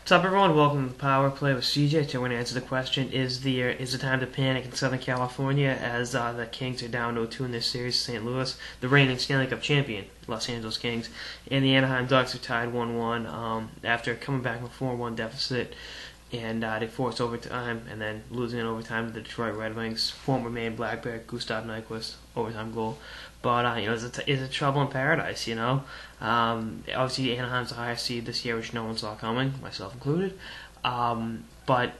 What's up, everyone? Welcome to the Power Play with CJ. Today we're going to answer the question: Is the time to panic in Southern California as the Kings are down 0-2 in this series? St. Louis, the reigning Stanley Cup champion, Los Angeles Kings, and the Anaheim Ducks are tied 1-1 after coming back from a 4-1 deficit, and they forced overtime and then losing in overtime to the Detroit Red Wings. Former Maine Blackbear Gustav Nyquist overtime goal. But it's a trouble in paradise. Obviously Anaheim's the highest seed this year, which no one saw coming, myself included. But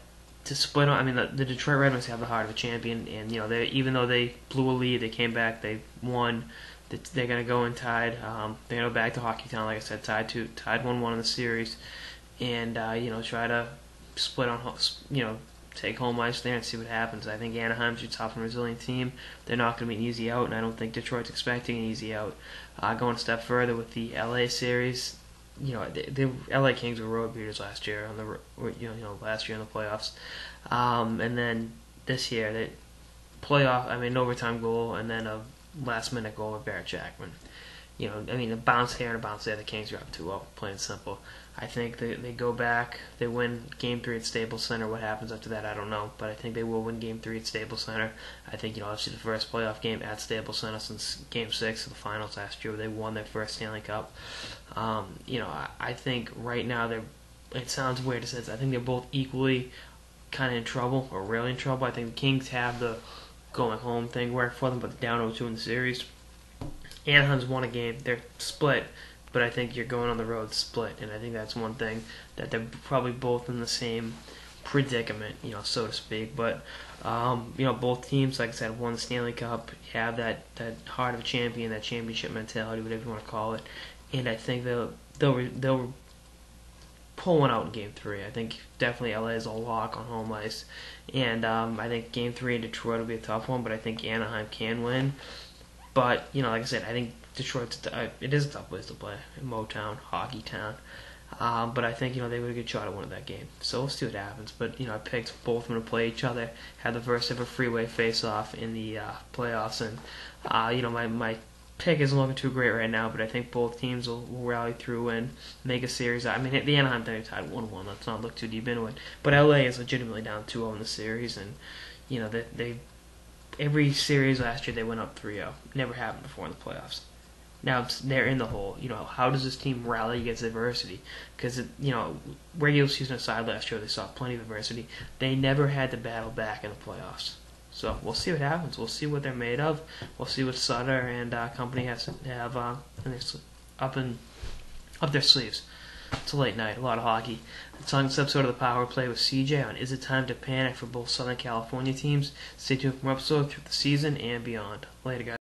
to split on, the Detroit Red Wings have the heart of a champion, and even though they blew a lead, they came back, they won. They're gonna go in tied. They're gonna go back to Hockey Town, like I said, tied 1-1 in the series, and try to split on take home ice there and see what happens. I think Anaheim's a tough and resilient team. They're not going to be an easy out, and I don't think Detroit's expecting an easy out. Going a step further with the LA series, the LA Kings were road beaters last year last year in the playoffs, and then this year they an overtime goal and then a last minute goal with Barrett Jackman. A bounce here and a bounce there. The Kings are up 2-0, plain simple. I think they go back, they win Game 3 at Staples Center. What happens after that, I don't know. But I think they will win Game 3 at Staples Center. I think, obviously the first playoff game at Staples Center since Game 6 of the finals last year where they won their first Stanley Cup. I think right now it sounds weird to say this, I think they're both equally kind of in trouble or really in trouble. I think the Kings have the going home thing work for them, but they're down 0-2 in the series. Anaheim's won a game. They're split, but I think you're going on the road split, and I think that's one thing that they're probably both in the same predicament, so to speak. But both teams, like I said, won the Stanley Cup, have that heart of a champion, that championship mentality, whatever you want to call it, and I think they'll pull one out in Game 3. I think definitely LA is a lock on home ice, and I think Game 3 in Detroit will be a tough one, but I think Anaheim can win. But, like I said, I think Detroit's it is a tough place to play in Motown, Hockey Town. But I think, they would have a good shot at winning that game. So we'll see what happens. But, I picked both of them to play each other, had the first ever freeway face-off in the playoffs. And, my pick isn't looking too great right now, but I think both teams will rally through and make a series. The Anaheim thing tied 1-1. Let's not look too deep into it. But LA is legitimately down 2-0 in the series, and, they every series last year they went up 3-0. Never happened before in the playoffs. Now they're in the hole. How does this team rally against adversity? Because regular season aside, last year they saw plenty of adversity. They never had to battle back in the playoffs. So we'll see what happens. We'll see what they're made of. We'll see what Sutter and company has to have up their sleeves. It's a late night, a lot of hockey. That's on this episode of the Power Play with CJ on Is It Time to Panic for both Southern California teams. Stay tuned for more episodes through the season and beyond. Later, guys.